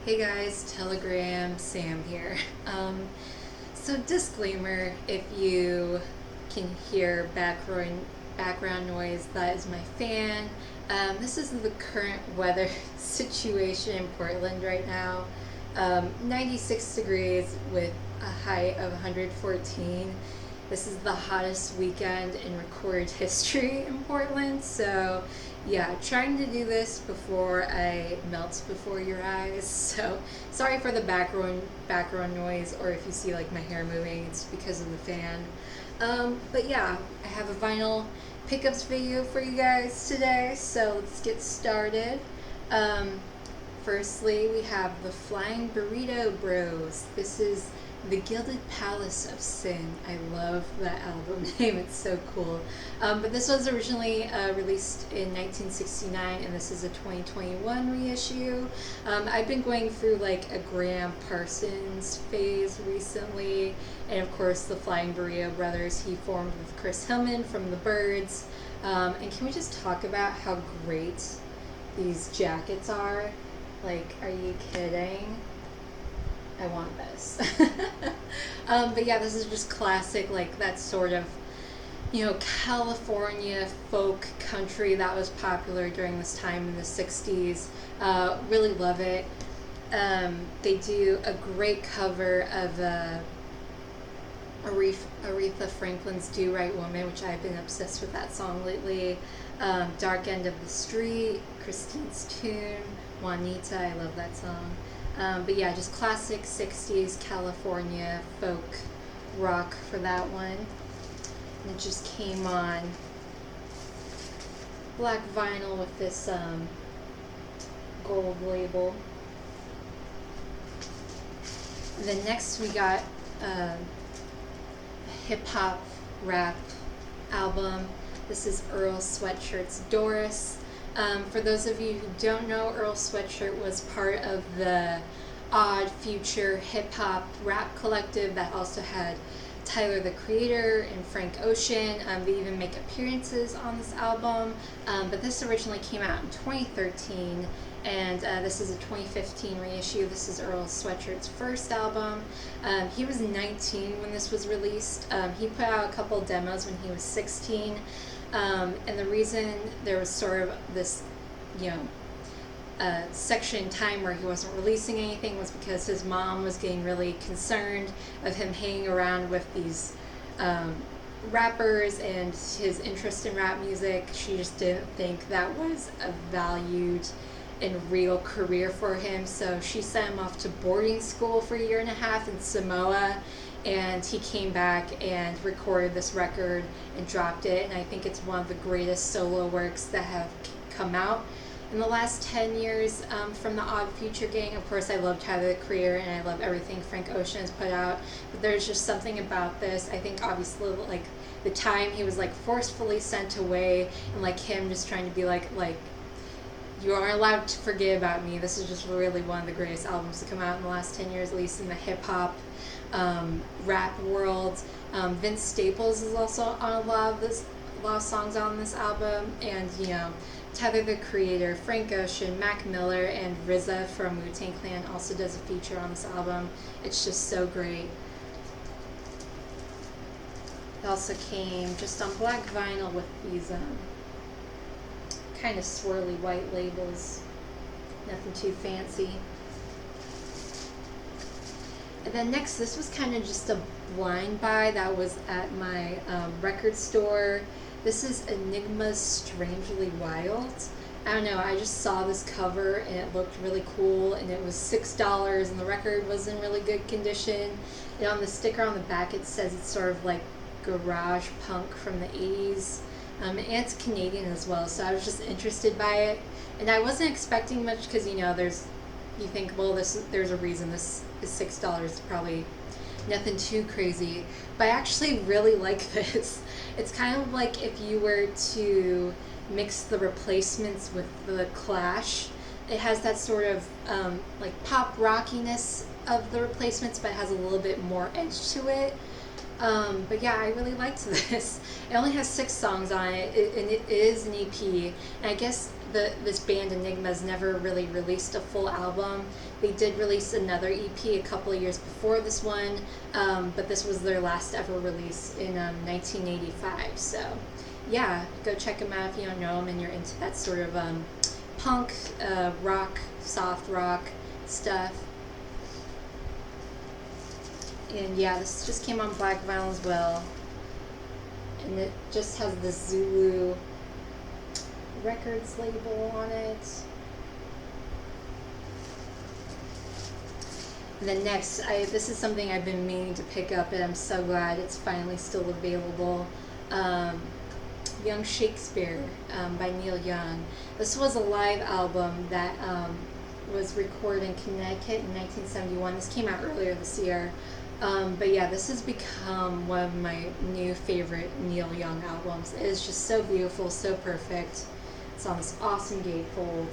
Hey guys, Telegram, Sam here. So disclaimer, if you can hear background noise, that is my fan. This is the current weather situation in Portland right now. 96 degrees with a high of 114. This is the hottest weekend in recorded history in Portland. So, yeah, trying to do this before I melt before your eyes. So, sorry for the background noise, or if you see like my hair moving, it's because of the fan. But yeah, I have a vinyl pickups video for you guys today. So let's get started. Um, Firstly, we have the Flying Burrito Bros. This is the Gilded Palace of Sin. I love that album name, it's so cool. But this was originally released in 1969, and this is a 2021 reissue. I've been going through like a Graham Parsons phase recently, and of course, the Flying Burrito Brothers, he formed with Chris Hillman from the Byrds. And can we just talk about how great these jackets are? Like, are you kidding? I want this. But yeah, this is just classic, like that sort of, California folk country that was popular during this time in the 60s. Really love it. They do a great cover of Aretha Franklin's Do Right Woman, which I've been obsessed with that song lately. Dark End of the Street, Christine's Tune, Juanita, I love that song. But yeah, just classic 60s California folk rock for that one. And it just came on black vinyl with this gold label. And then next we got a hip hop rap album. This is Earl Sweatshirt's Doris. For those of you who don't know, Earl Sweatshirt was part of the Odd Future hip hop rap collective that also had Tyler the Creator and Frank Ocean. They even make appearances on this album. But this originally came out in 2013, and this is a 2015 reissue. This is Earl Sweatshirt's first album. He was 19 when this was released. He put out a couple demos when he was 16. And the reason there was sort of this, section in time where he wasn't releasing anything was because his mom was getting really concerned of him hanging around with these rappers and his interest in rap music. She just didn't think that was a valued and real career for him, so she sent him off to boarding school for a year and a half in Samoa, and he came back and recorded this record and dropped it, and I think it's one of the greatest solo works that have come out in the last 10 years from the Odd Future gang. Of course, I love Tyler the Creator and I love everything Frank Ocean has put out, but there's just something about this. I think obviously like the time he was like forcefully sent away, and like him just trying to be like you aren't allowed to forget about me. This is just really one of the greatest albums to come out in the last 10 years, at least in the hip hop rap world. Vince Staples is also on a lot of songs on this album, and Tyler the Creator, Frank Ocean, Mac Miller, and RZA from Wu-Tang Clan also does a feature on this album. It's just so great. It also came just on black vinyl with these kind of swirly white labels. Nothing too fancy. And then next, this was kind of just a blind buy that was at my record store. This is Enigma's Strangely Wild. I don't know, I just saw this cover and it looked really cool, and it was $6 and the record was in really good condition. And on the sticker on the back it says it's sort of like garage punk from the 80s. And it's Canadian as well, so I was just interested by it. And I wasn't expecting much because, you think, well, there's a reason this is $6. It's probably nothing too crazy. But I actually really like this. It's kind of like if you were to mix the Replacements with the Clash. It has that sort of like pop rockiness of the Replacements, but it has a little bit more edge to it. But yeah, I really liked this. It only has 6 songs on it, and it is an EP. And I guess this band Enigma's never really released a full album. They did release another EP a couple of years before this one, but this was their last ever release in 1985. So yeah, go check them out if you don't know them and you're into that sort of punk, rock, soft rock stuff. And yeah, this just came on black vinyl as well. And it just has the Zulu Records label on it. And then next, this is something I've been meaning to pick up, and I'm so glad it's finally still available. Young Shakespeare by Neil Young. This was a live album that was recorded in Connecticut in 1971. This came out earlier this year. But yeah, this has become one of my new favorite Neil Young albums. It is just so beautiful, so perfect. It's on this awesome gatefold.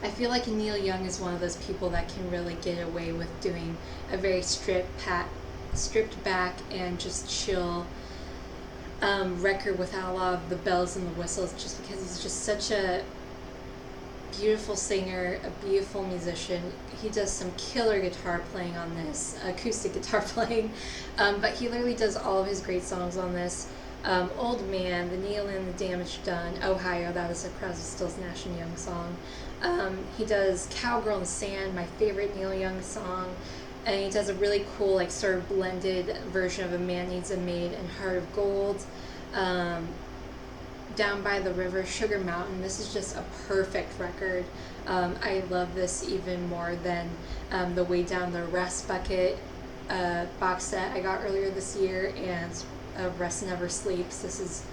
I feel like Neil Young is one of those people that can really get away with doing a very stripped back and just chill record without a lot of the bells and the whistles, just because he's just such a beautiful singer, a beautiful musician. He does some killer guitar playing on this, acoustic guitar playing, but he literally does all of his great songs on this. Old Man, The Needle and the Damage Done, Ohio, that was a Crosby, Stills, Nash & Young song. He does Cowgirl in the Sand, my favorite Neil Young song, and he does a really cool, like, sort of blended version of A Man Needs a Maid and Heart of Gold. Down by the River, Sugar Mountain. This is just a perfect record. I love this even more than the Way Down the Rest Bucket box set I got earlier this year, and Rest Never Sleeps. This is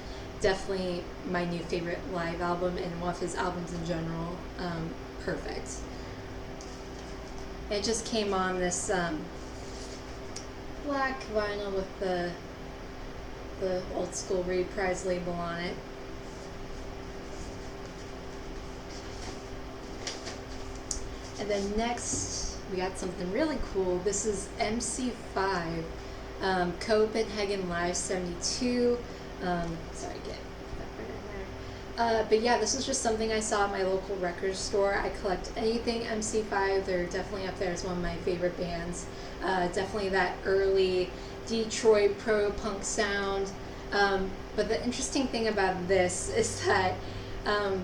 definitely my new favorite live album, and one of his albums in general. Perfect. It just came on this black vinyl with the old school Reprise label on it. And then next, we got something really cool. This is MC5, Copenhagen Live 72. Sorry, get that right in there. But yeah, this is just something I saw at my local record store. I collect anything MC5. They're definitely up there as one of my favorite bands. Definitely that early Detroit pro-punk sound. But the interesting thing about this is that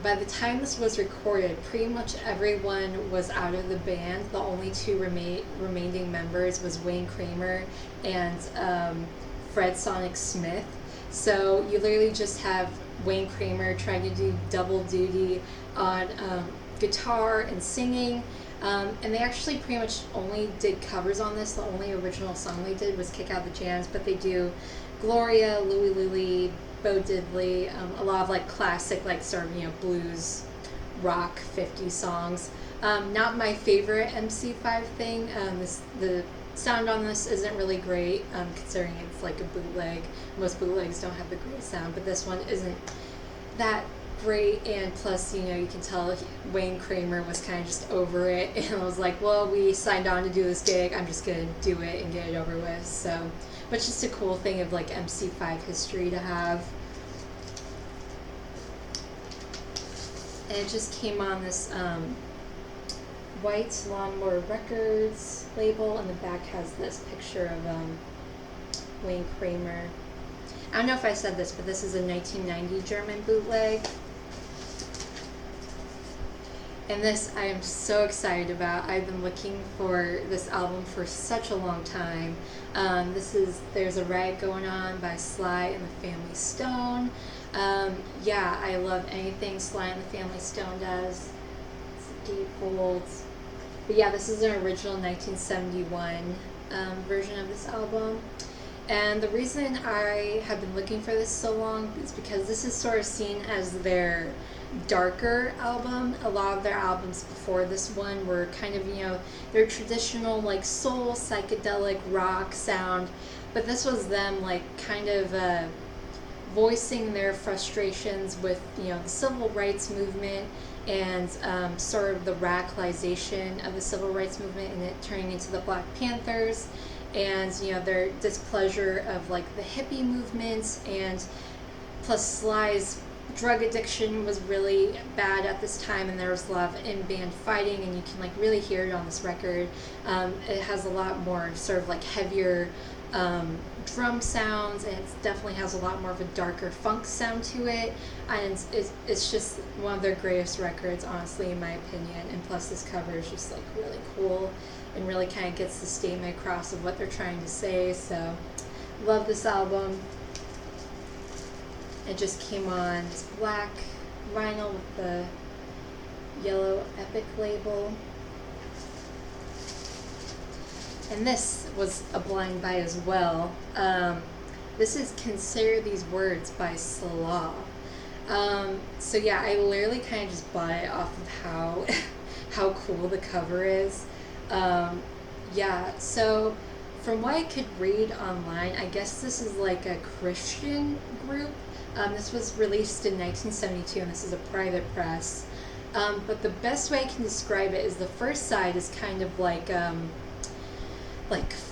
by the time this was recorded, pretty much everyone was out of the band. The only two remaining members was Wayne Kramer and Fred Sonic Smith. So you literally just have Wayne Kramer trying to do double duty on guitar and singing. And they actually pretty much only did covers on this. The only original song they did was Kick Out the Jams, but they do Gloria, Louie Louie, Bo Diddley, a lot of like classic, like sort of, blues, rock, 50s songs. Not my favorite MC5 thing. The sound on this isn't really great, considering it's like a bootleg. Most bootlegs don't have the great sound, but this one isn't that great, and plus, you can tell Wayne Kramer was kind of just over it, and I was like, well, we signed on to do this gig, I'm just gonna do it and get it over with. So, but just a cool thing of like MC5 history to have. And it just came on this white Lawnmower Records label, and the back has this picture of Wayne Kramer. I don't know if I said this, but this is a 1990 German bootleg. And this I am so excited about. I've been looking for this album for such a long time. There's a Rag Going On by Sly and the Family Stone. Yeah, I love anything Sly and the Family Stone does. It's gatefold. But yeah, this is an original 1971 version of this album. And the reason I have been looking for this so long is because this is sort of seen as their darker album. A lot of their albums before this one were kind of, their traditional like soul, psychedelic rock sound. But this was them like kind of voicing their frustrations with, the civil rights movement and sort of the radicalization of the civil rights movement, and it turning into the Black Panthers. and their displeasure of like the hippie movement, and plus Sly's drug addiction was really bad at this time, and there was a lot of in-band fighting, and you can like really hear it on this record. It has a lot more sort of like heavier drum sounds, and it definitely has a lot more of a darker funk sound to it, and it's just one of their greatest records, honestly, in my opinion. And plus this cover is just like really cool and really kind of gets the statement across of what they're trying to say. So love this album. It just came on this black vinyl with the yellow Epic label. And this was a blind buy as well. This is Consider These Words by Sly. So yeah, I literally kind of just bought it off of how cool the cover is. Yeah, so from what I could read online, I guess this is like a Christian group. This was released in 1972, and this is a private press. But the best way I can describe it is the first side is kind of like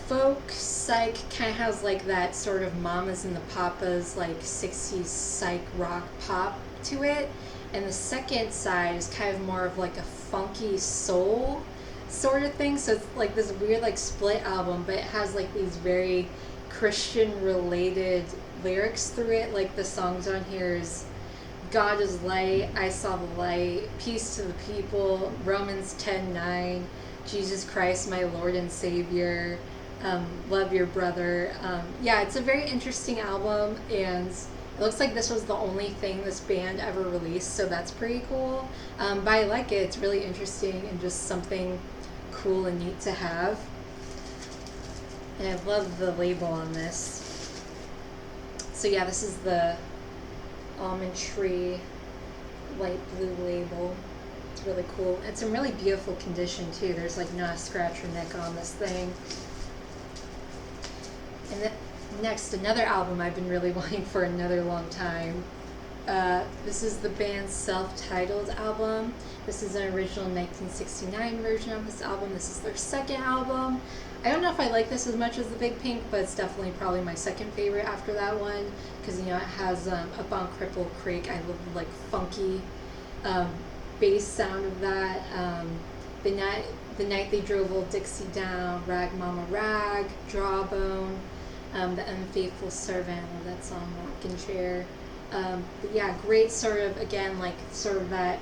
folk psych, kind of has like that sort of Mamas and the Papas like 60s psych rock pop to it, and the second side is kind of more of like a funky soul sort of thing. So it's like this weird like split album, but it has like these very Christian related lyrics through it. Like the songs on here is God is light, I saw the light, peace to the people, Romans 10:9, Jesus Christ my Lord and Savior, love your brother. Yeah, it's a very interesting album, and it looks like this was the only thing this band ever released, so that's pretty cool. But I like it. It's really interesting and just something cool and neat to have. And I love the label on this. So yeah, this is the almond tree light blue label. It's really cool. It's in really beautiful condition too. There's like not a scratch or nick on this thing. And then next, another album I've been really wanting for another long time. This is the band's self-titled album. This is an original 1969 version of this album. This is their second album. I don't know if I like this as much as the Big Pink, but it's definitely probably my second favorite after that one, because it has Up on Cripple Creek. I love the like funky bass sound of that. The night they drove Old Dixie down, Rag Mama Rag, Jawbone, The Unfaithful Servant. I love that song, Rockin' Chair. But yeah, great sort of, again, like sort of that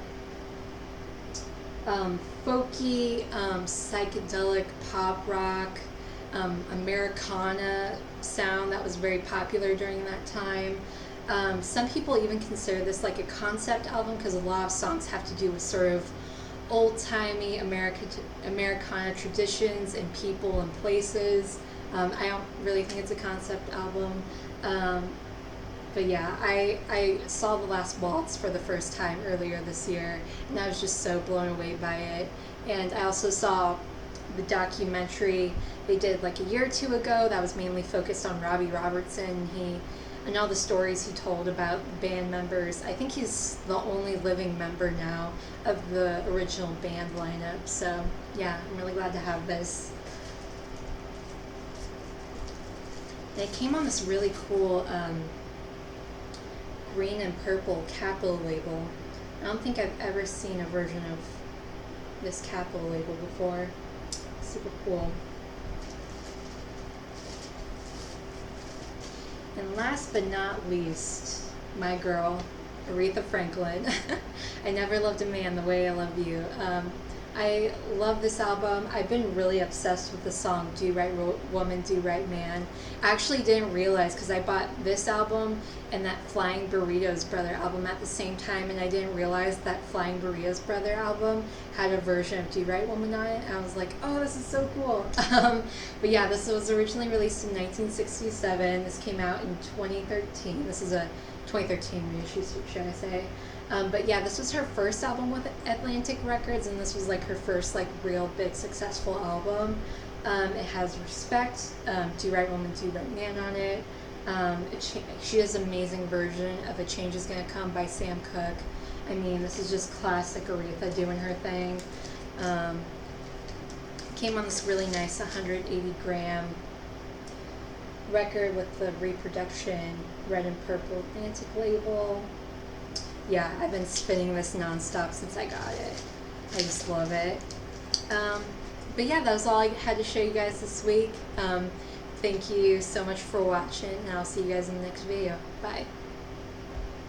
folky, psychedelic pop rock, Americana sound that was very popular during that time. Some people even consider this like a concept album, because a lot of songs have to do with sort of old-timey Americana traditions and people and places. I don't really think it's a concept album. But yeah, I saw The Last Waltz for the first time earlier this year, and I was just so blown away by it. And I also saw the documentary they did like a year or two ago that was mainly focused on Robbie Robertson. And all the stories he told about band members. I think he's the only living member now of the original band lineup. So yeah, I'm really glad to have this. And it came on this really cool green and purple Capitol label. I don't think I've ever seen a version of this Capitol label before. Super cool. And last but not least, my girl, Aretha Franklin. I never loved a man the way I love you. I love this album. I've been really obsessed with the song Do Right Woman, Do Right Man. I actually didn't realize, because I bought this album and that Flying Burrito's Brother album at the same time, and I didn't realize that Flying Burrito's Brother album had a version of Do Right Woman on it. And I was like, oh, this is so cool. But yeah, this was originally released in 1967. This came out in 2013. This is a 2013 reissue, should I say. But yeah, this was her first album with Atlantic Records, and this was like her first like real big successful album. It has Respect, Do Right Woman, Do Right Man on it. She has an amazing version of A Change Is Gonna Come by Sam Cooke. I mean, this is just classic Aretha doing her thing. Came on this really nice 180 gram record with the reproduction red and purple Atlantic label. Yeah, I've been spinning this nonstop since I got it. I just love it. Um, but yeah, that was all I had to show you guys this week. Thank you so much for watching, and I'll see you guys in the next video. Bye.